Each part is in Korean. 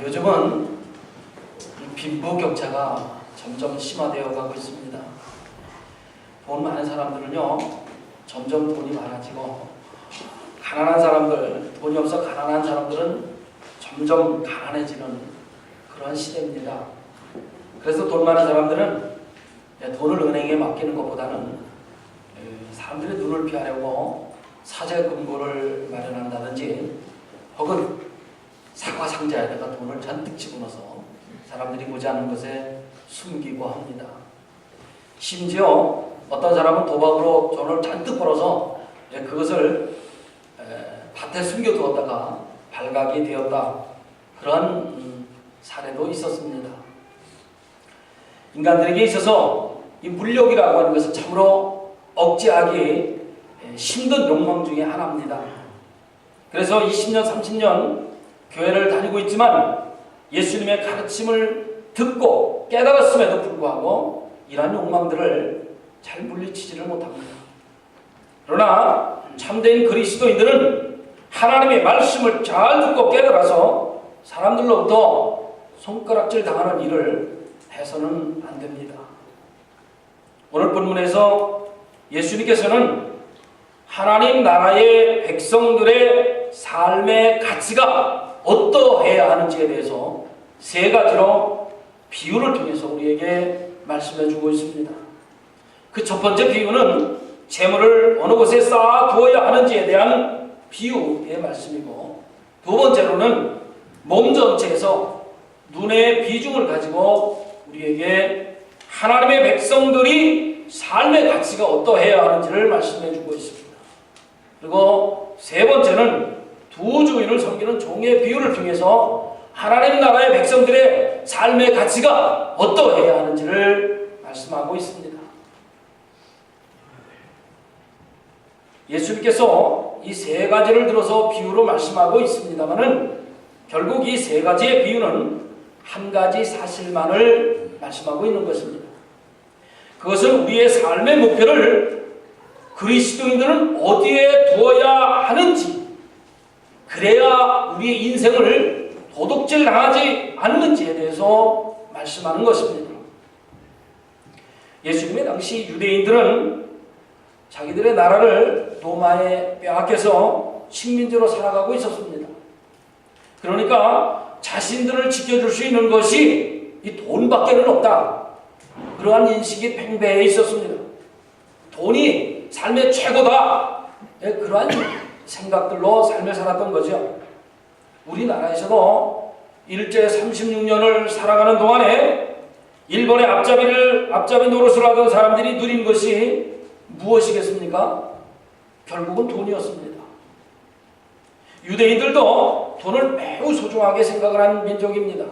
요즘은 빈부격차가 점점 심화되어 가고 있습니다. 돈 많은 사람들은요, 점점 돈이 많아지고, 가난한 사람들, 돈이 없어 가난한 사람들은 점점 가난해지는 그런 시대입니다. 그래서 돈 많은 사람들은 돈을 은행에 맡기는 것보다는 사람들의 눈을 피하려고 사제 금고를 마련한다든지, 혹은 사과 상자에다가 돈을 잔뜩 집어넣어서 사람들이 보지 않는 것에 숨기고 합니다. 심지어 어떤 사람은 도박으로 돈을 잔뜩 벌어서 그것을 밭에 숨겨두었다가 발각이 되었다, 그런 사례도 있었습니다. 인간들에게 있어서 이 물욕이라고 하는 것은 참으로 억제하기 힘든 욕망 중에 하나입니다. 그래서 20년, 30년 교회를 다니고 있지만 예수님의 가르침을 듣고 깨달았음에도 불구하고 이러한 욕망들을 잘 물리치지를 못합니다. 그러나 참된 그리스도인들은 하나님의 말씀을 잘 듣고 깨달아서 사람들로부터 손가락질 당하는 일을 해서는 안 됩니다. 오늘 본문에서 예수님께서는 하나님 나라의 백성들의 삶의 가치가 어떠해야 하는지에 대해서 세 가지로 비유를 통해서 우리에게 말씀해 주고 있습니다. 그 첫 번째 비유는 재물을 어느 곳에 쌓아 두어야 하는지에 대한 비유의 말씀이고, 두 번째로는 몸 전체에서 눈의 비중을 가지고 우리에게 하나님의 백성들이 삶의 가치가 어떠해야 하는지를 말씀해 주고 있습니다. 그리고 세 번째는 두 주인을 섬기는 종의 비유를 통해서 하나님 나라의 백성들의 삶의 가치가 어떠해야 하는지를 말씀하고 있습니다. 예수님께서 이 세 가지를 들어서 비유로 말씀하고 있습니다만은 결국 이 세 가지의 비유는 한 가지 사실만을 말씀하고 있는 것입니다. 그것은 우리의 삶의 목표를 그리스도인들은 어디에 두어야 하는지, 그래야 우리의 인생을 도둑질 당하지 않는지에 대해서 말씀하는 것입니다. 예수님의 당시 유대인들은 자기들의 나라를 로마에 빼앗겨서 식민지로 살아가고 있었습니다. 그러니까 자신들을 지켜줄 수 있는 것이 이 돈밖에는 없다, 그러한 인식이 팽배해 있었습니다. 돈이 삶의 최고다, 그러한 생각들로 삶을 살았던 거죠. 우리나라에서도 일제 36년을 살아가는 동안에 일본의 앞잡이 노릇을 하던 사람들이 누린 것이 무엇이겠습니까? 결국은 돈이었습니다. 유대인들도 돈을 매우 소중하게 생각을 한 민족입니다.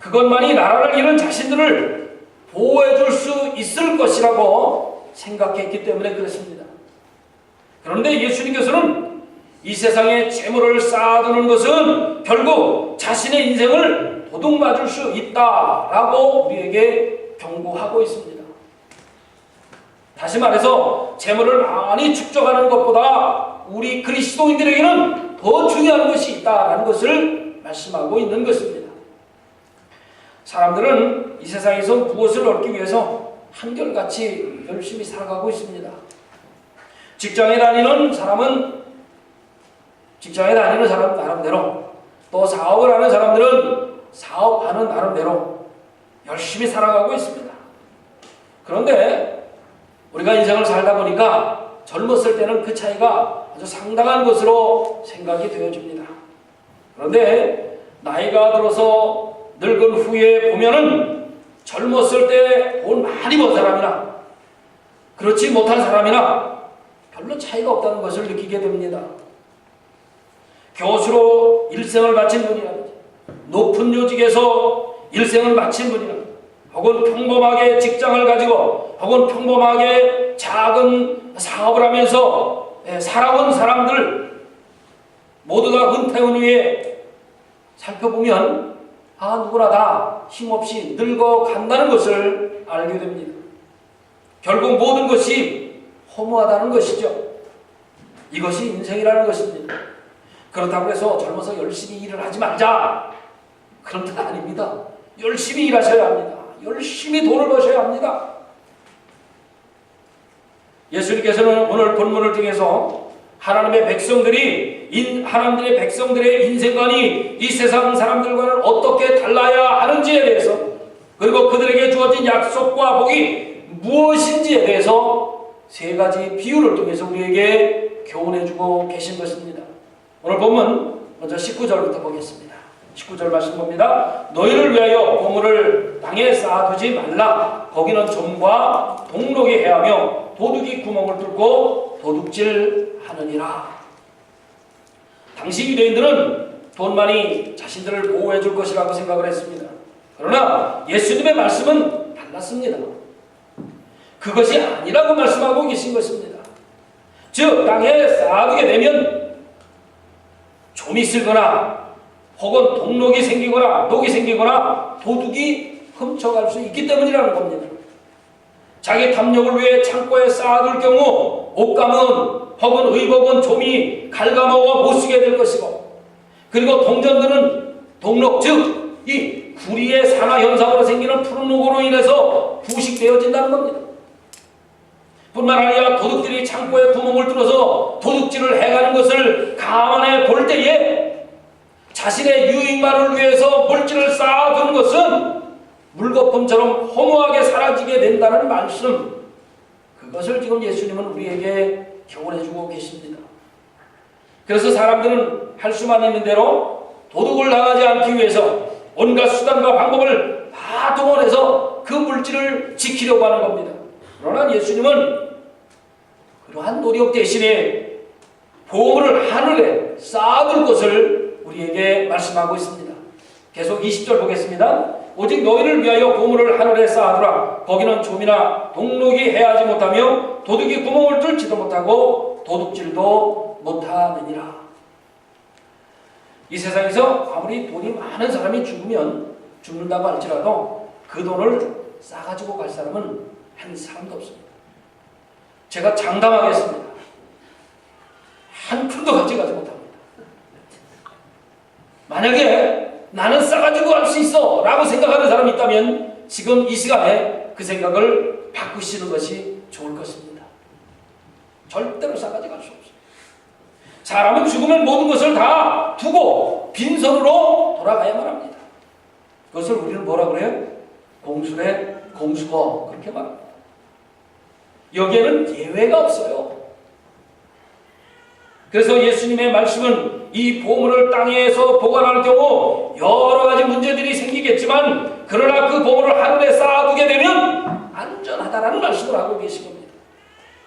그것만이 나라를 잃은 자신들을 보호해 줄 수 있을 것이라고 생각했기 때문에 그렇습니다. 그런데 예수님께서는 이 세상에 재물을 쌓아두는 것은 결국 자신의 인생을 도둑맞을 수 있다라고 우리에게 경고하고 있습니다. 다시 말해서 재물을 많이 축적하는 것보다 우리 그리스도인들에게는 더 중요한 것이 있다라는 것을 말씀하고 있는 것입니다. 사람들은 이 세상에서 무엇을 얻기 위해서 한결같이 열심히 살아가고 있습니다. 직장에 다니는 사람 나름대로, 또 사업을 하는 사람들은 사업하는 나름대로 열심히 살아가고 있습니다. 그런데 우리가 인생을 살다 보니까 젊었을 때는 그 차이가 아주 상당한 것으로 생각이 되어집니다. 그런데 나이가 들어서 늙은 후에 보면은 젊었을 때 돈 많이 번 사람이나 그렇지 못한 사람이나 별로 차이가 없다는 것을 느끼게 됩니다. 교수로 일생을 바친 분이라든지, 높은 요직에서 일생을 마친 분이라든지, 혹은 평범하게 직장을 가지고, 혹은 평범하게 작은 사업을 하면서 살아온 사람들 모두 다 은퇴한 후에 살펴보면 누구나 다 힘없이 늙어간다는 것을 알게 됩니다. 결국 모든 것이 허무하다는 것이죠. 이것이 인생이라는 것입니다. 그렇다고 해서 젊어서 열심히 일을 하지 말자, 그런 뜻 아닙니다. 열심히 일하셔야 합니다. 열심히 돈을 버셔야 합니다. 예수님께서는 오늘 본문을 통해서 하나님의 백성들의 인생관이 이 세상 사람들과는 어떻게 달라야 하는지에 대해서, 그리고 그들에게 주어진 약속과 복이 무엇인지에 대해서 세 가지 비유를 통해서 우리에게 교훈해주고 계신 것입니다. 오늘 본문 먼저 19절부터 보겠습니다. 19절 말씀 봅니다. 너희를 위하여 보물을 땅에 쌓아두지 말라. 거기는 좀과 동록이 해하며 도둑이 구멍을 뚫고 도둑질하느니라. 당시 유대인들은 돈만이 자신들을 보호해 줄 것이라고 생각을 했습니다. 그러나 예수님의 말씀은 달랐습니다. 그것이 아니라고 말씀하고 계신 것입니다. 즉 땅에 쌓아두게 되면 좀이 쓸거나 혹은 동록이 생기거나 녹이 생기거나 도둑이 훔쳐갈 수 있기 때문이라는 겁니다. 자기 탐욕을 위해 창고에 쌓아둘 경우 옷감은 혹은 의복은 좀이 갉아먹어 못쓰게 될 것이고, 그리고 동전들은 동록, 즉 이 구리의 산화현상으로 생기는 푸른 녹으로 인해서 부식되어진다는 겁니다. 뿐만 아니라 도둑들이 창고에 구멍을 뚫어서 도둑질을 해가는 것을 감안해 볼 때에 자신의 유익만을 위해서 물질을 쌓아두는 것은 물거품처럼 허무하게 사라지게 된다는 말씀, 그것을 지금 예수님은 우리에게 교훈해주고 계십니다. 그래서 사람들은 할 수만 있는 대로 도둑을 당하지 않기 위해서 온갖 수단과 방법을 다 동원해서 그 물질을 지키려고 하는 겁니다. 그러나 예수님은 그러한 노력 대신에 보물을 하늘에 쌓아둘 것을 우리에게 말씀하고 있습니다. 계속 20절 보겠습니다. 오직 너희를 위하여 보물을 하늘에 쌓아두라. 거기는 좀이나 동록이 해하지 못하며 도둑이 구멍을 뚫지도 못하고 도둑질도 못하느니라. 이 세상에서 아무리 돈이 많은 사람이 죽는다고 할지라도 그 돈을 싸가지고 갈 사람은 한 사람도 없습니다. 제가 장담하겠습니다. 한 푼도 가져가지 못합니다. 만약에 나는 싸가지고 갈 수 있어 라고 생각하는 사람이 있다면 지금 이 시간에 그 생각을 바꾸시는 것이 좋을 것입니다. 절대로 싸가지고 갈 수 없어요. 사람은 죽으면 모든 것을 다 두고 빈손으로 돌아가야만 합니다. 그것을 우리는 뭐라 그래요? 공수래 공수거, 그렇게 말합니다. 여기에는 예외가 없어요. 그래서 예수님의 말씀은 이 보물을 땅에서 보관할 경우 여러 가지 문제들이 생기겠지만, 그러나 그 보물을 하늘에 쌓아두게 되면 안전하다라는 말씀을 하고 계신 겁니다.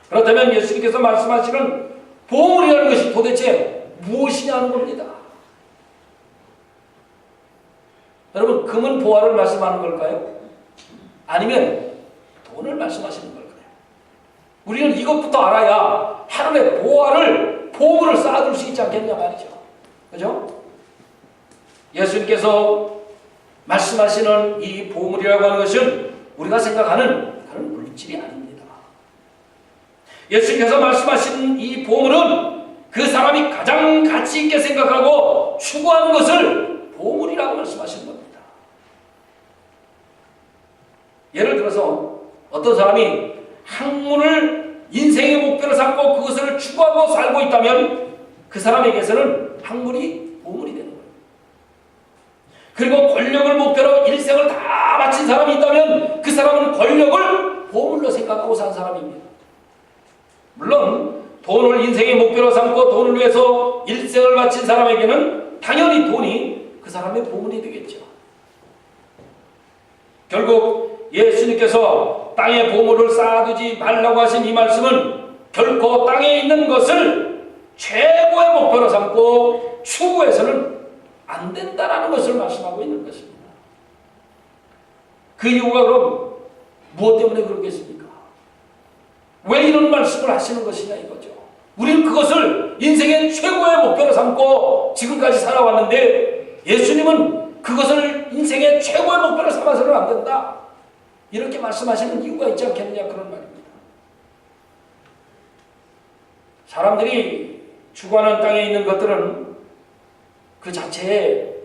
그렇다면 예수님께서 말씀하시는 보물이라는 것이 도대체 무엇이냐는 겁니다. 여러분, 금은 보화를 말씀하는 걸까요? 아니면 돈을 말씀하시는 걸까요? 우리는 이것부터 알아야 하늘에 보물을 쌓아둘 수 있지 않겠냐 말이죠. 그죠? 예수님께서 말씀하시는 이 보물이라고 하는 것은 우리가 생각하는 그런 물질이 아닙니다. 예수님께서 말씀하신 이 보물은 그 사람이 가장 가치 있게 생각하고 추구하는 것을 보물이라고 말씀하시는 겁니다. 예를 들어서 어떤 사람이 학문을 인생의 목표로 삼고 그것을 추구하고 살고 있다면 그 사람에게서는 학문이 보물이 되는 거예요. 그리고 권력을 목표로 일생을 다 바친 사람이 있다면 그 사람은 권력을 보물로 생각하고 산 사람입니다. 물론 돈을 인생의 목표로 삼고 돈을 위해서 일생을 바친 사람에게는 당연히 돈이 그 사람의 보물이 되겠죠. 결국 예수님께서 땅에 보물을 쌓아두지 말라고 하신 이 말씀은 결코 땅에 있는 것을 최고의 목표로 삼고 추구해서는 안 된다라는 것을 말씀하고 있는 것입니다. 그 이유가 그럼 무엇 때문에 그러겠습니까? 왜 이런 말씀을 하시는 것이냐 이거죠. 우리는 그것을 인생의 최고의 목표로 삼고 지금까지 살아왔는데 예수님은 그것을 인생의 최고의 목표로 삼아서는 안 된다, 이렇게 말씀하시는 이유가 있지 않겠느냐, 그런 말입니다. 사람들이 추구하는 땅에 있는 것들은 그 자체에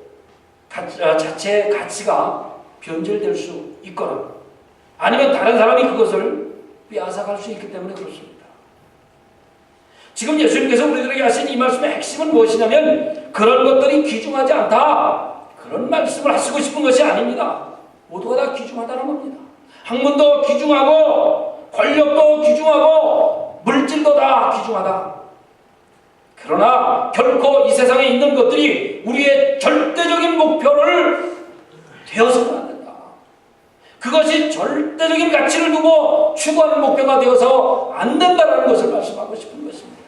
자체의 가치가 변질될 수 있거나 아니면 다른 사람이 그것을 빼앗아갈 수 있기 때문에 그렇습니다. 지금 예수님께서 우리들에게 하신 이 말씀의 핵심은 무엇이냐면 그런 것들이 귀중하지 않다. 그런 말씀을 하시고 싶은 것이 아닙니다. 모두가 다 귀중하다는 겁니다. 학문도 귀중하고 권력도 귀중하고 물질도 다 귀중하다. 그러나 결코 이 세상에 있는 것들이 우리의 절대적인 목표를 되어서는 안 된다. 그것이 절대적인 가치를 두고 추구하는 목표가 되어서 안 된다는 것을 말씀하고 싶은 것입니다.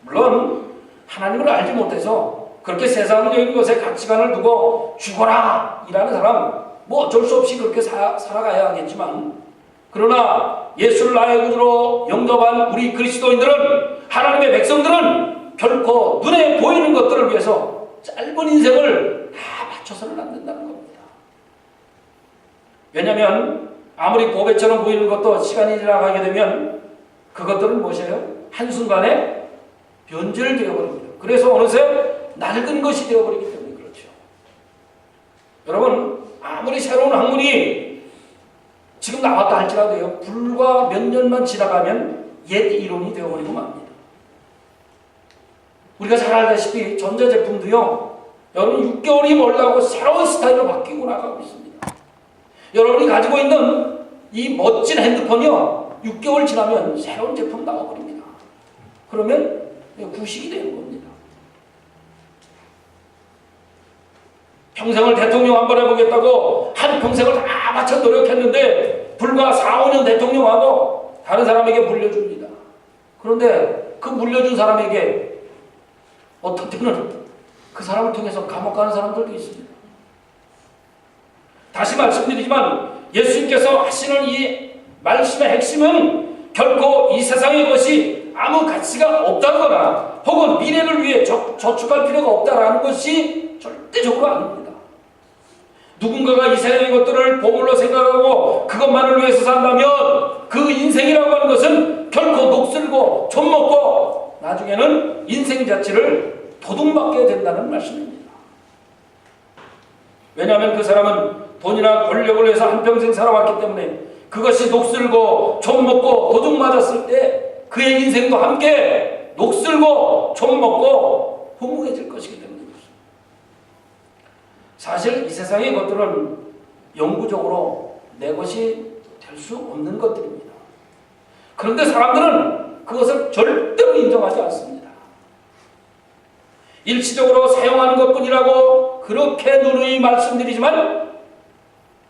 물론 하나님을 알지 못해서 그렇게 세상적인 것에 가치관을 두고 죽어라 일하는 사람 뭐 어쩔 수 없이 그렇게 살아가야 하겠지만 그러나 예수를 나의 구주로 영접한 우리 그리스도인들은 하나님의 백성들은 결코 눈에 보이는 것들을 위해서 짧은 인생을 다 바쳐서는 안 된다는 겁니다. 왜냐하면 아무리 보배처럼 보이는 것도 시간이 지나가게 되면 그것들은 무엇이에요? 한순간에 변질되어 버립니다. 그래서 어느새 낡은 것이 되어버리기 때문에 그렇죠. 여러분 아무리 새로운 학문이 지금 나왔다 할지라도요 불과 몇 년만 지나가면 옛 이론이 되어버리고 맙니다. 우리가 잘 알다시피 전자제품도요 여러분 6개월이 멀다고 새로운 스타일로 바뀌고 나가고 있습니다. 여러분이 가지고 있는 이 멋진 핸드폰이요 6개월 지나면 새로운 제품 나와버립니다. 그러면 구식이 되는 겁니다. 평생을 대통령 한번 해보겠다고 한 평생을 다 바쳐 노력했는데 불과 4, 5년 대통령하고 다른 사람에게 물려줍니다. 그런데 그 물려준 사람에게 어떤 때는 그 사람을 통해서 감옥 가는 사람들도 있습니다. 다시 말씀드리지만 예수님께서 하시는 이 말씀의 핵심은 결코 이 세상의 것이 아무 가치가 없다거나 혹은 미래를 위해 저축할 필요가 없다라는 것이 절대적으로 아닙니다. 누군가가 이 세상의 것들을 보물로 생각하고 그것만을 위해서 산다면 그 인생이라고 하는 것은 결코 녹슬고 젖먹고 나중에는 인생 자체를 도둑맞게 된다는 말씀입니다. 왜냐하면 그 사람은 돈이나 권력을 위해서 한평생 살아왔기 때문에 그것이 녹슬고 젖먹고 도둑맞았을 때 그의 인생도 함께 녹슬고 젖먹고 허무해질 것이기 때문에 사실 이 세상의 것들은 영구적으로 내 것이 될 수 없는 것들입니다. 그런데 사람들은 그것을 절대로 인정하지 않습니다. 일시적으로 사용하는 것뿐이라고 그렇게 누누이 말씀드리지만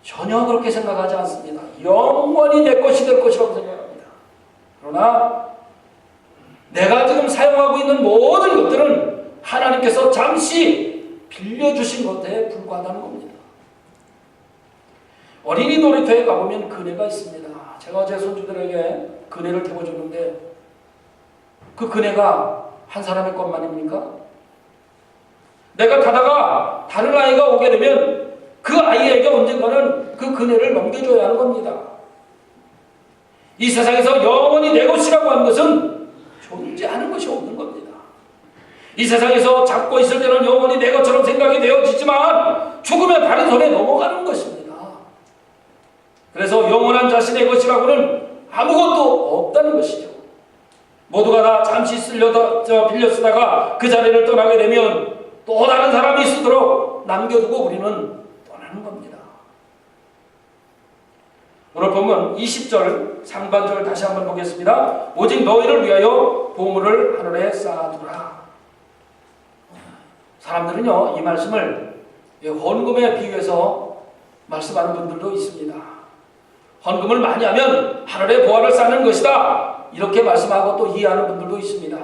전혀 그렇게 생각하지 않습니다. 영원히 내 것이 될 것이라고 생각합니다. 그러나 내가 지금 사용하고 있는 모든 것들은 하나님께서 잠시 빌려주신 것에 불과하다는 겁니다. 어린이 놀이터에 가보면 그네가 있습니다. 제가 제 손주들에게 그네를 태워 줬는데 그 그네가 한 사람의 것만입니까? 내가 타다가 다른 아이가 오게 되면 그 아이에게 언젠가는 그 그네를 넘겨줘야 하는 겁니다. 이 세상에서 영원히 내 것이라고 하는 것은 존재하는 것이 없는 겁니다. 이 세상에서 잡고 있을 때는 영원히 내 것처럼 생각이 되어지지만 죽으면 다른 손에 넘어가는 것입니다. 그래서 영원한 자신의 것이라고는 아무것도 없다는 것이죠. 모두가 다 잠시 빌려 쓰다가 그 자리를 떠나게 되면 또 다른 사람이 쓰도록 남겨두고 우리는 떠나는 겁니다. 오늘 본문 20절 상반절 다시 한번 보겠습니다. 오직 너희를 위하여 보물을 하늘에 쌓아두라. 사람들은요 이 말씀을 헌금에 비유해서 말씀하는 분들도 있습니다. 헌금을 많이 하면 하늘에 보화를 쌓는 것이다 이렇게 말씀하고 또 이해하는 분들도 있습니다.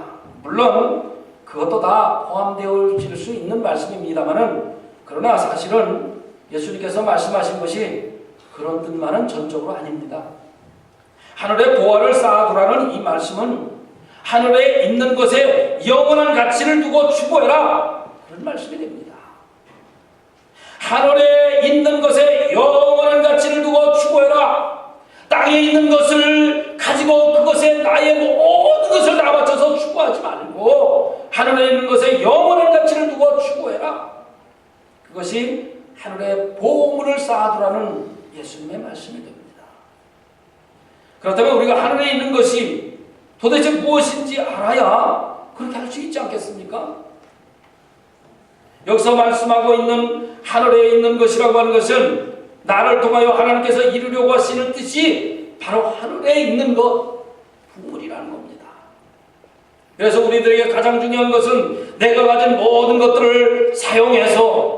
물론 그것도 다 포함되어질 수 있는 말씀입니다만은 그러나 사실은 예수님께서 말씀하신 것이 그런 뜻만은 전적으로 아닙니다. 하늘에 보화를 쌓아두라는 이 말씀은 하늘에 있는 것에 영원한 가치를 두고 추구해라 그런 말씀이 됩니다. 하늘에 있는 것에 영원한 가치를 두고 추구해라. 땅에 있는 것을 가지고 그것에 나의 모든 것을 다 바쳐서 추구하지 말고 하늘에 있는 것에 영원한 가치를 두고 추구해라. 그것이 하늘에 보물을 쌓아두라는 예수님의 말씀이 됩니다. 그렇다면 우리가 하늘에 있는 것이 도대체 무엇인지 알아야 그렇게 할 수 있지 않겠습니까? 여기서 말씀하고 있는 하늘에 있는 것이라고 하는 것은 나를 통하여 하나님께서 이루려고 하시는 뜻이 바로 하늘에 있는 것, 부물이라는 겁니다. 그래서 우리들에게 가장 중요한 것은 내가 가진 모든 것들을 사용해서,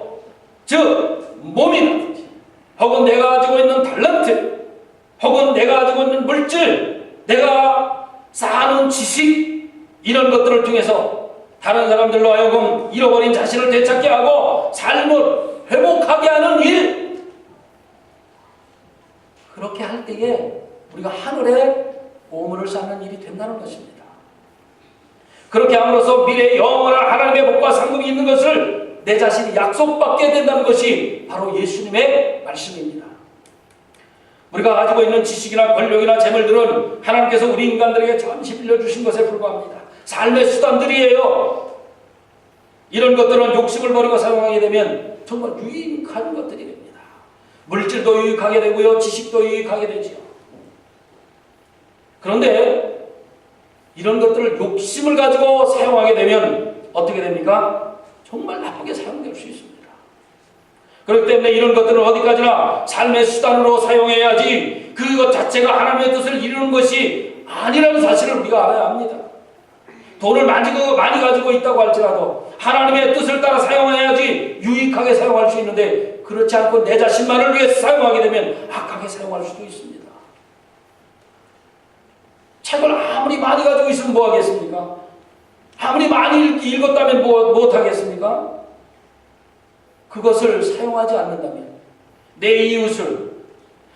즉 몸이라든지 혹은 내가 가지고 있는 탤런트 혹은 내가 가지고 있는 물질, 내가 쌓아놓은 지식, 이런 것들을 통해서 다른 사람들로 하여금 잃어버린 자신을 되찾게 하고 삶을 회복하게 하는 일, 그렇게 할 때에 우리가 하늘에 보물을 쌓는 일이 된다는 것입니다. 그렇게 함으로써 미래의 영원한 하나님의 복과 상급이 있는 것을 내 자신이 약속받게 된다는 것이 바로 예수님의 말씀입니다. 우리가 가지고 있는 지식이나 권력이나 재물들은 하나님께서 우리 인간들에게 잠시 빌려주신 것에 불과합니다. 삶의 수단들이에요. 이런 것들은 욕심을 버리고 사용하게 되면 정말 유익한 것들이 됩니다. 물질도 유익하게 되고요, 지식도 유익하게 되지요. 그런데 이런 것들을 욕심을 가지고 사용하게 되면 어떻게 됩니까? 정말 나쁘게 사용될 수 있습니다. 그렇기 때문에 이런 것들은 어디까지나 삶의 수단으로 사용해야지 그것 자체가 하나님의 뜻을 이루는 것이 아니라는 사실을 우리가 알아야 합니다. 돈을 많이 가지고 있다고 할지라도 하나님의 뜻을 따라 사용해야지 유익하게 사용할 수 있는데, 그렇지 않고 내 자신만을 위해서 사용하게 되면 악하게 사용할 수도 있습니다. 책을 아무리 많이 가지고 있으면 뭐 하겠습니까? 아무리 많이 읽었다면 뭐 하겠습니까? 그것을 사용하지 않는다면, 내 이웃을,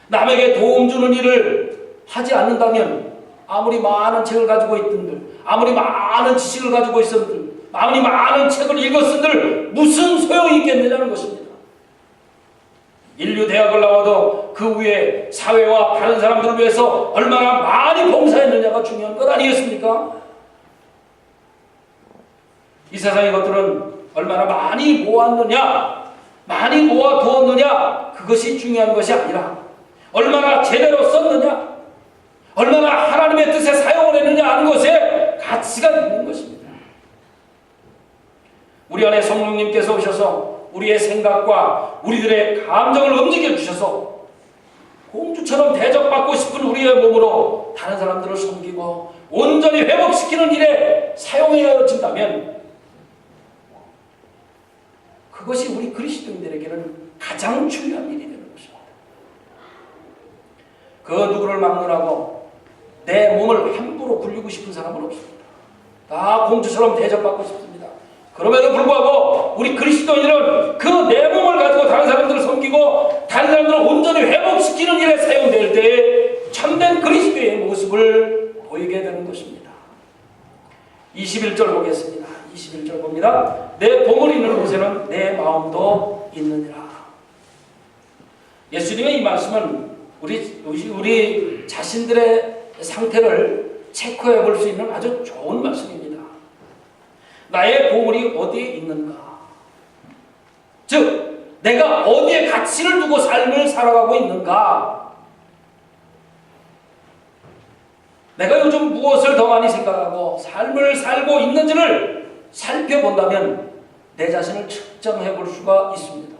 남에게 도움 주는 일을 하지 않는다면, 아무리 많은 책을 가지고 있든들, 아무리 많은 지식을 가지고 있었들, 아무리 많은 책을 읽었은들 무슨 소용이 있겠느냐는 것입니다. 인류 대학을 나와도 그 위에 사회와 다른 사람들을 위해서 얼마나 많이 봉사했느냐가 중요한 것 아니겠습니까? 이 세상의 것들은 얼마나 많이 모았느냐, 많이 모아두었느냐, 그것이 중요한 것이 아니라 얼마나 제대로 썼느냐, 얼마나 하나님의 뜻에 사용을 했느냐 하는 것에 가치가 있는 것입니다. 우리 안에 성령님께서 오셔서 우리의 생각과 우리들의 감정을 움직여 주셔서 공주처럼 대접받고 싶은 우리의 몸으로 다른 사람들을 섬기고 온전히 회복시키는 일에 사용해진다면, 그것이 우리 그리스도인들에게는 가장 중요한 일이 되는 것입니다. 그 누구를 막론하고 내 몸을 함부로 굴리고 싶은 사람은 없습니다. 다 공주처럼 대접받고 싶습니다. 그럼에도 불구하고 우리 그리스도인들은 그 내 몸을 가지고 다른 사람들을 섬기고 다른 사람들을 온전히 회복시키는 일에 사용될 때 참된 그리스도의 모습을 보이게 되는 것입니다. 21절 보겠습니다. 21절 봅니다. 내 보물 있는 곳에는 내 마음도 있느니라. 예수님의 이 말씀은 우리 자신들의 상태를 체크해 볼 수 있는 아주 좋은 말씀입니다. 나의 보물이 어디에 있는가? 즉, 내가 어디에 가치를 두고 삶을 살아가고 있는가? 내가 요즘 무엇을 더 많이 생각하고 삶을 살고 있는지를 살펴본다면 내 자신을 측정해 볼 수가 있습니다.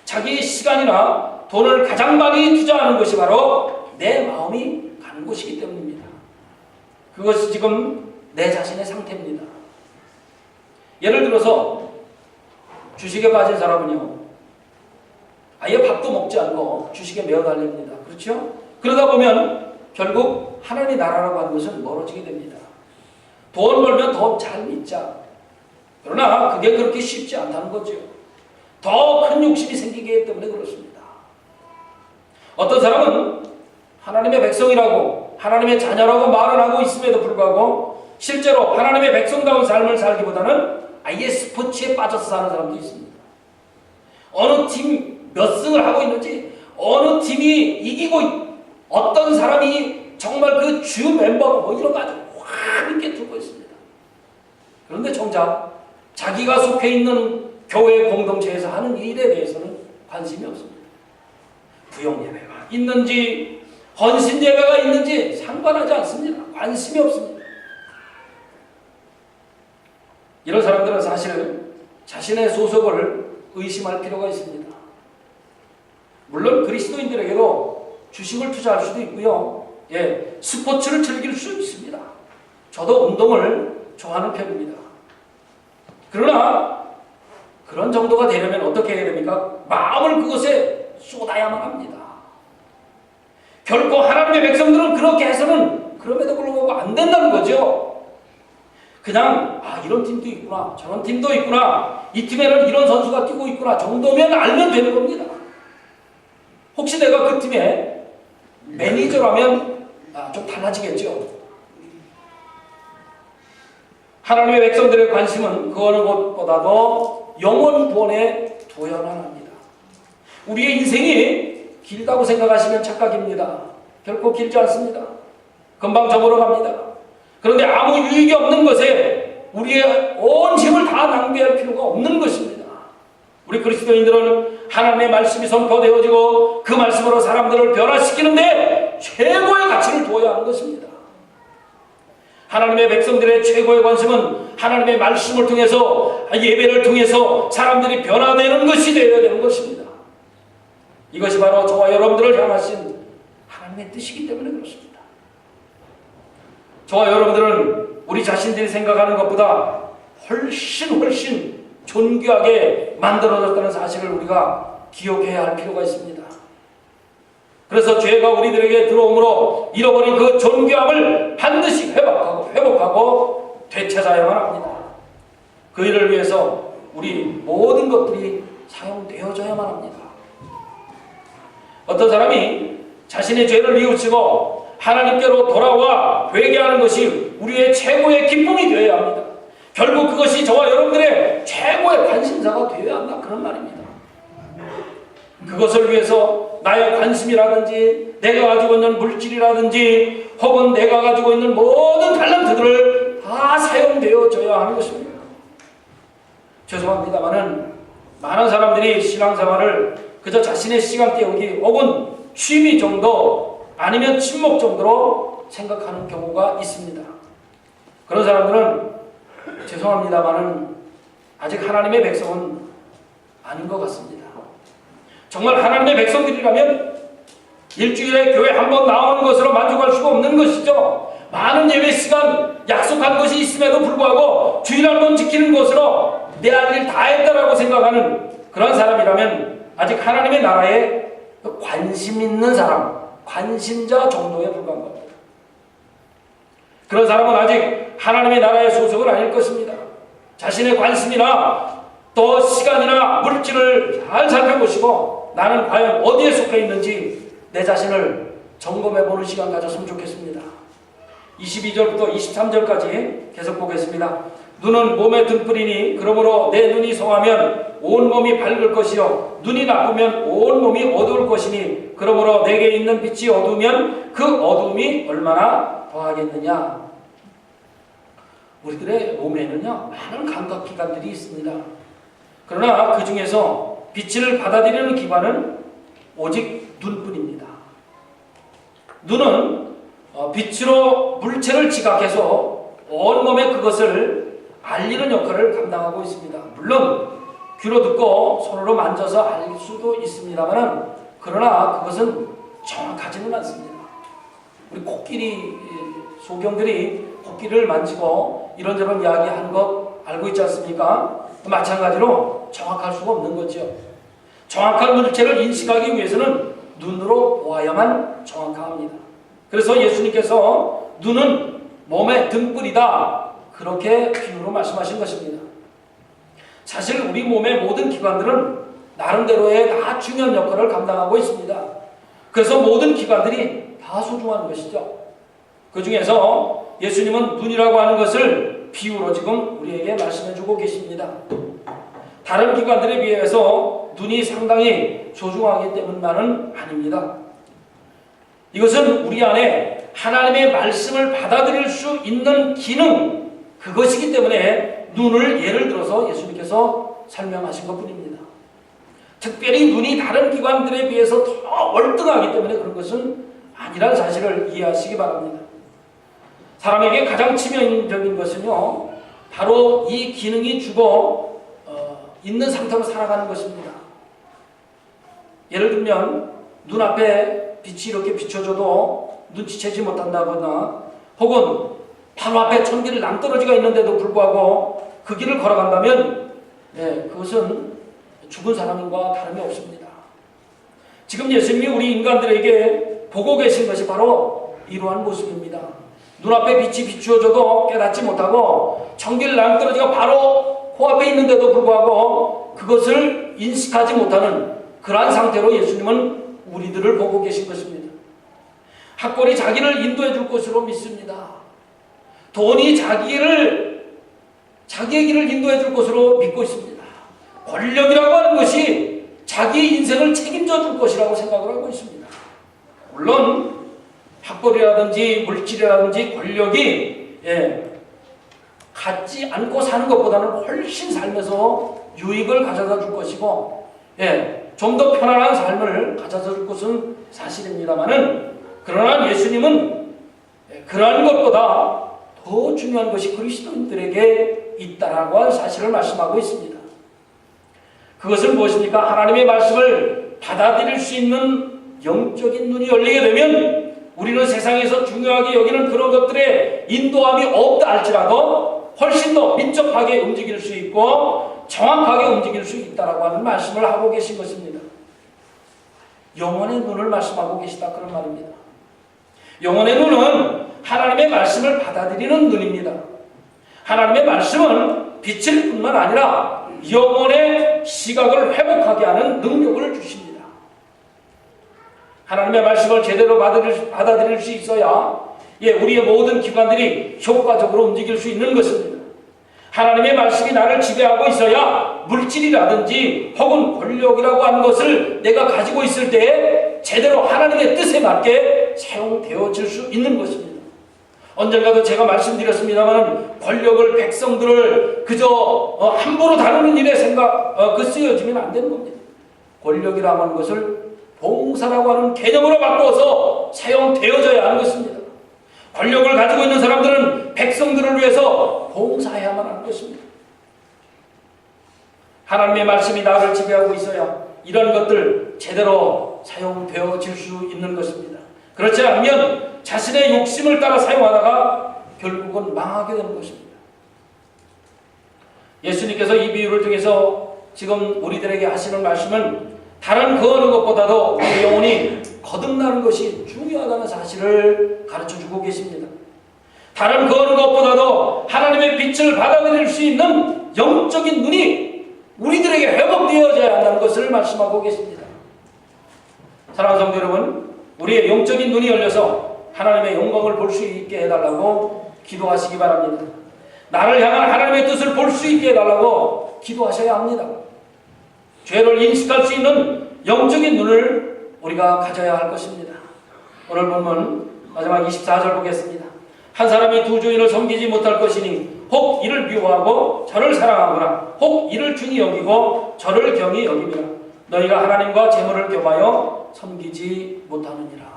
자기의 시간이나 돈을 가장 많이 투자하는 것이 바로 내 마음이 가는 곳이기 때문입니다. 그것이 지금 내 자신의 상태입니다. 예를 들어서 주식에 빠진 사람은요, 아예 밥도 먹지 않고 주식에 매어 달립니다. 그렇죠? 그러다 보면 결국 하나님 나라라고 하는 것은 멀어지게 됩니다. 돈 벌면 더 잘 믿자. 그러나 그게 그렇게 쉽지 않다는 거죠. 더 큰 욕심이 생기기 때문에 그렇습니다. 어떤 사람은 하나님의 백성이라고, 하나님의 자녀라고 말을 하고 있음에도 불구하고 실제로 하나님의 백성다운 삶을 살기보다는 아예 스포츠에 빠져서 사는 사람도 있습니다. 어느 팀 몇 승을 하고 있는지, 어느 팀이 이기고, 어떤 사람이 정말 그 주 멤버가 뭐 이런 거 아주 확 있게 두고 있습니다. 그런데 정작 자기가 속해 있는 교회 공동체에서 하는 일에 대해서는 관심이 없습니다. 부용 예배가 있는지 헌신 예배가 있는지 상관하지 않습니다. 관심이 없습니다. 이런 사람들은 사실은 자신의 소속을 의심할 필요가 있습니다. 물론 그리스도인들에게도 주식을 투자할 수도 있고요. 스포츠를 즐길 수 있습니다. 저도 운동을 좋아하는 편입니다. 그러나 그런 정도가 되려면 어떻게 해야 됩니까? 마음을 그것에 쏟아야만 합니다. 결코 하나님의 백성들은 그렇게 해서는 그럼에도 불구하고 안 된다는 거죠. 그냥 이런 팀도 있구나, 저런 팀도 있구나, 이 팀에는 이런 선수가 뛰고 있구나 정도면 알면 되는 겁니다. 혹시 내가 그 팀의 매니저라면 좀 달라지겠죠. 하나님의 백성들의 관심은 그 어느 것보다도 영원 구원에 도연합니다. 우리의 인생이 길다고 생각하시면 착각입니다. 결코 길지 않습니다. 금방 저물어 갑니다. 그런데 아무 유익이 없는 것에 우리의 온 힘을 다 낭비할 필요가 없는 것입니다. 우리 그리스도인들은 하나님의 말씀이 선포되어지고 그 말씀으로 사람들을 변화시키는데 최고의 가치를 두어야 하는 것입니다. 하나님의 백성들의 최고의 관심은 하나님의 말씀을 통해서, 예배를 통해서 사람들이 변화되는 것이 되어야 되는 것입니다. 이것이 바로 저와 여러분들을 향하신 하나님의 뜻이기 때문에 그렇습니다. 저와 여러분들은 우리 자신들이 생각하는 것보다 훨씬 존귀하게 만들어졌다는 사실을 우리가 기억해야 할 필요가 있습니다. 그래서 죄가 우리들에게 들어오므로 잃어버린 그 존귀함을 반드시 회복하고 되찾아야만 합니다. 그 일을 위해서 우리 모든 것들이 사용되어져야만 합니다. 어떤 사람이 자신의 죄를 뉘우치고 하나님께로 돌아와 회개하는 것이 우리의 최고의 기쁨이 되어야 합니다. 결국 그것이 저와 여러분들의 최고의 관심사가 되어야 한다, 그런 말입니다. 그것을 위해서 나의 관심이라든지 내가 가지고 있는 물질이라든지 혹은 내가 가지고 있는 모든 탤런트들을 다 사용되어져야 하는 것입니다. 죄송합니다만은 많은 사람들이 신앙생활을 그저 자신의 시간 때우기 혹은 취미 정도 아니면 친목 정도로 생각하는 경우가 있습니다. 그런 사람들은 죄송합니다만은 아직 하나님의 백성은 아닌 것 같습니다. 정말 하나님의 백성들이라면 일주일에 교회 한 번 나오는 것으로 만족할 수가 없는 것이죠. 많은 예배 시간 약속한 것이 있음에도 불구하고 주일 한 번 지키는 것으로 내 할 일 다 했다라고 생각하는 그런 사람이라면 아직 하나님의 나라에 관심 있는 사람, 관심자 정도에 불과한 겁니다. 그런 사람은 아직 하나님의 나라의 소속은 아닐 것입니다. 자신의 관심이나 또 시간이나 물질을 잘 살펴보시고 나는 과연 어디에 속해 있는지 내 자신을 점검해보는 시간 가졌으면 좋겠습니다. 22절부터 23절까지 계속 보겠습니다. 눈은 몸의 등불이니 그러므로 내 눈이 성하면 온 몸이 밝을 것이요 눈이 나쁘면 온 몸이 어두울 것이니 그러므로 내게 있는 빛이 어두우면 그 어두움이 얼마나 더하겠느냐. 우리들의 몸에는요 많은 감각기관들이 있습니다. 그러나 그 중에서 빛을 받아들이는 기관은 오직 눈뿐입니다. 눈은 빛으로 물체를 지각해서 온몸에 그것을 알리는 역할을 감당하고 있습니다. 물론 귀로 듣고 손으로 만져서 알 수도 있습니다만 그러나 그것은 정확하지는 않습니다. 우리 코끼리 소경들이 코끼리를 만지고 이런저런 이야기하는 것 알고 있지 않습니까? 마찬가지로 정확할 수가 없는 거죠. 정확한 물체를 인식하기 위해서는 눈으로 보아야만 정확합니다. 그래서 예수님께서 눈은 몸의 등불이다 그렇게 비유로 말씀하신 것입니다. 사실 우리 몸의 모든 기관들은 나름대로의 다 중요한 역할을 감당하고 있습니다. 그래서 모든 기관들이 다 소중한 것이죠. 그 중에서 예수님은 눈이라고 하는 것을 비유로 지금 우리에게 말씀해주고 계십니다. 다른 기관들에 비해서 눈이 상당히 소중하기 때문만은 아닙니다. 이것은 우리 안에 하나님의 말씀을 받아들일 수 있는 기능, 그것이기 때문에 눈을 예를 들어서 예수님께서 설명하신 것뿐입니다. 특별히 눈이 다른 기관들에 비해서 더 월등하기 때문에 그런 것은 아니라는 사실을 이해하시기 바랍니다. 사람에게 가장 치명적인 것은요, 바로 이 기능이 죽어 있는 상태로 살아가는 것입니다. 예를 들면 눈앞에 빛이 이렇게 비춰져도 눈치채지 못한다거나, 혹은 바로 앞에 천길을 낭떠러지가 있는데도 불구하고 그 길을 걸어간다면 그것은 죽은 사람과 다름이 없습니다. 지금 예수님이 우리 인간들에게 보고 계신 것이 바로 이러한 모습입니다. 눈앞에 빛이 비추어져도 깨닫지 못하고 천길 낭떠러지가 바로 코앞에 있는데도 불구하고 그것을 인식하지 못하는 그러한 상태로 예수님은 우리들을 보고 계신 것입니다. 학벌이 자기를 인도해 줄 것으로 믿습니다. 돈이 자기의 길을 인도해 줄 것으로 믿고 있습니다. 권력이라고 하는 것이 자기 인생을 책임져 줄 것이라고 생각을 하고 있습니다. 물론 학벌이라든지 물질이라든지 권력이 갖지 않고 사는 것보다는 훨씬 삶에서 유익을 가져다 줄 것이고 좀 더 편안한 삶을 가져다 줄 것은 사실입니다만은, 그러나 예수님은 그러한 것보다 더 중요한 것이 그리스도인들에게 있다라고 하는 사실을 말씀하고 있습니다. 그것은 무엇입니까? 하나님의 말씀을 받아들일 수 있는 영적인 눈이 열리게 되면 우리는 세상에서 중요하게 여기는 그런 것들에 인도함이 없다 할지라도 훨씬 더 민첩하게 움직일 수 있고 정확하게 움직일 수 있다라고 하는 말씀을 하고 계신 것입니다. 영혼의 눈을 말씀하고 계시다, 그런 말입니다. 영혼의 눈은 하나님의 말씀을 받아들이는 눈입니다. 하나님의 말씀은 빛일 뿐만 아니라 영혼의 시각을 회복하게 하는 능력을 주십니다. 하나님의 말씀을 제대로 받아들일 수 있어야 우리의 모든 기관들이 효과적으로 움직일 수 있는 것입니다. 하나님의 말씀이 나를 지배하고 있어야 물질이라든지 혹은 권력이라고 하는 것을 내가 가지고 있을 때 제대로 하나님의 뜻에 맞게 사용되어질 수 있는 것입니다. 언젠가도 제가 말씀드렸습니다만, 권력을, 백성들을 그저 함부로 다루는 일에 쓰여지면 안 되는 겁니다. 권력이라고 하는 것을 봉사라고 하는 개념으로 바꿔서 사용되어져야 하는 것입니다. 권력을 가지고 있는 사람들은 백성들을 위해서 봉사해야만 하는 것입니다. 하나님의 말씀이 나를 지배하고 있어야 이런 것들 제대로 사용되어질 수 있는 것입니다. 그렇지 않으면 자신의 욕심을 따라 사용하다가 결국은 망하게 되는 것입니다. 예수님께서 이 비유를 통해서 지금 우리들에게 하시는 말씀은 다른 그 어느 것보다도 우리 영혼이 거듭나는 것이 중요하다는 사실을 가르쳐주고 계십니다. 다른 그 어느 것보다도 하나님의 빛을 받아들일 수 있는 영적인 눈이 우리들에게 회복되어져야 한다는 것을 말씀하고 계십니다. 사랑하는 성도 여러분, 우리의 영적인 눈이 열려서 하나님의 영광을 볼 수 있게 해달라고 기도하시기 바랍니다. 나를 향한 하나님의 뜻을 볼 수 있게 해달라고 기도하셔야 합니다. 죄를 인식할 수 있는 영적인 눈을 우리가 가져야 할 것입니다. 오늘 본문 마지막 24절 보겠습니다. 한 사람이 두 주인을 섬기지 못할 것이니 혹 이를 미워하고 저를 사랑하거나 혹 이를 중히 여기고 저를 경히 여김이라. 너희가 하나님과 재물을 겸하여 섬기지 못하느니라.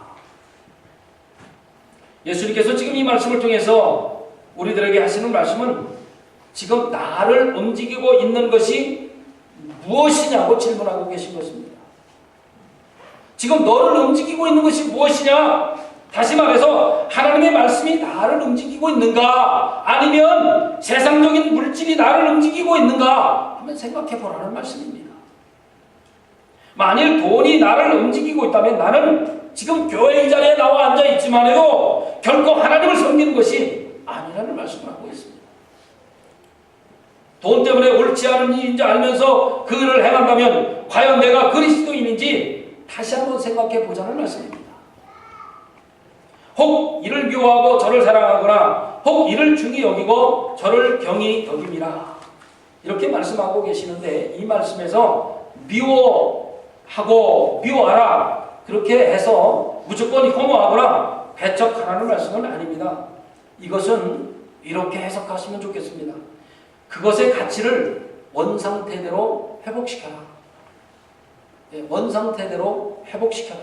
예수님께서 지금 이 말씀을 통해서 우리들에게 하시는 말씀은 지금 나를 움직이고 있는 것이 무엇이냐고 질문하고 계신 것입니다. 지금 너를 움직이고 있는 것이 무엇이냐? 다시 말해서 하나님의 말씀이 나를 움직이고 있는가? 아니면 세상적인 물질이 나를 움직이고 있는가? 한번 생각해 보라는 말씀입니다. 만일 돈이 나를 움직이고 있다면 나는 지금 교회 이 자리에 나와 앉아 있지만 해도 결코 하나님을 섬기는 것이 아니라는 말씀을 하고 있습니다. 돈 때문에 옳지 않은 일인지 알면서 그 일을 행한다면 과연 내가 그리스도인인지 다시 한번 생각해 보자는 말씀입니다. 혹 이를 미워하고 저를 사랑하거나 혹 이를 중히 여기고 저를 경히 여김이라. 이렇게 말씀하고 계시는데 이 말씀에서 미워하고 미워하라 그렇게 해서 무조건 혐오하거나 배척하라는 말씀은 아닙니다. 이것은 이렇게 해석하시면 좋겠습니다. 그것의 가치를 원상태대로 회복시켜라. 원상태대로 회복시켜라.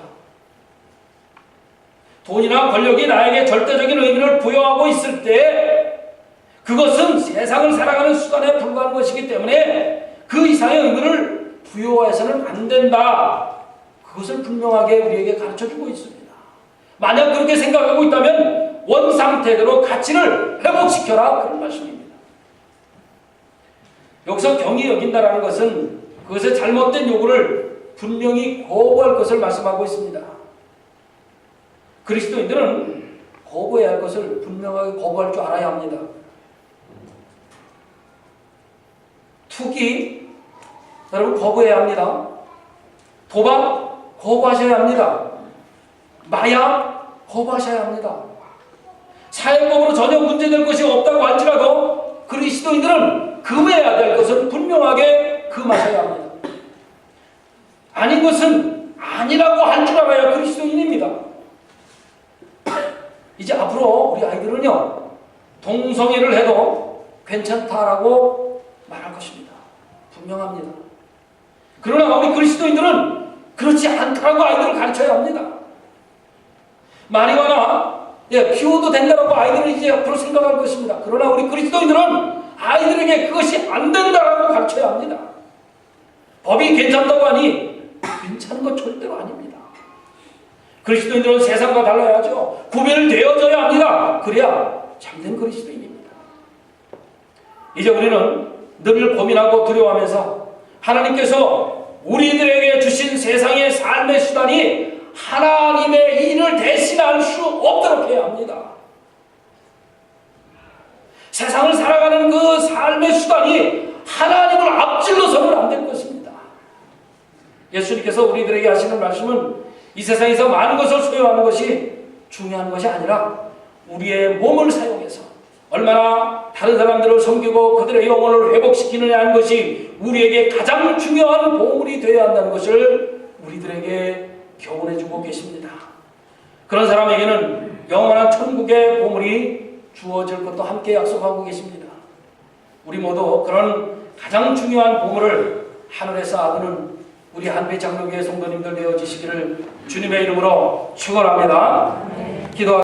돈이나 권력이 나에게 절대적인 의미를 부여하고 있을 때 그것은 세상을 살아가는 수단에 불과한 것이기 때문에 그 이상의 의미를 부여해서는 안 된다. 그것을 분명하게 우리에게 가르쳐주고 있습니다. 만약 그렇게 생각하고 있다면 원상태대로 가치를 회복시켜라. 그런 말씀입니다. 여기서 경히 여긴다라는 것은 그것의 잘못된 요구를 분명히 거부할 것을 말씀하고 있습니다. 그리스도인들은 거부해야 할 것을 분명하게 거부할 줄 알아야 합니다. 투기, 여러분 거부해야 합니다. 도박, 거부하셔야 합니다. 마약, 거부하셔야 합니다. 사회법으로 전혀 문제될 것이 없다고 할지라도 그리스도인들은 금해야 될 것을 분명하게 금하셔야 합니다. 아닌 것은 아니라고 할 줄 알아야 그리스도인입니다. 이제 앞으로 우리 아이들은요, 동성애를 해도 괜찮다라고 말할 것입니다. 분명합니다. 그러나 우리 그리스도인들은 그렇지 않다라고 아이들을 가르쳐야 합니다. 마리화나 피워도 된다라고 아이들은 이제 앞으로 생각할 것입니다. 그러나 우리 그리스도인들은 아이들에게 그것이 안 된다라고 가르쳐야 합니다. 법이 괜찮다고 하니 괜찮은 것 절대로 아닙니다. 그리스도인들은 세상과 달라야죠. 구별되어져야 합니다. 그래야 참된 그리스도인입니다. 이제 우리는 늘 고민하고 두려워하면서 하나님께서 우리들에게 주신 세상의 삶의 수단이 하나님의 일을 대신할 수 없도록 해야 합니다. 세상을 살아가는 그 삶의 수단이 하나님을 앞질러서는 안 될 것입니다. 예수님께서 우리들에게 하시는 말씀은 이 세상에서 많은 것을 소유하는 것이 중요한 것이 아니라 우리의 몸을 사용해서 얼마나 다른 사람들을 섬기고 그들의 영혼을 회복시키느냐 하는 것이 우리에게 가장 중요한 보물이 되어야 한다는 것을 우리들에게 교훈해주고 계십니다. 그런 사람에게는 영원한 천국의 보물이 주어질 것도 함께 약속하고 계십니다. 우리 모두 그런 가장 중요한 보물을 하늘에서 얻는 우리 한배 장로교회 성도님들 되어지시기를 주님의 이름으로 축원합니다. 기도하겠습니다.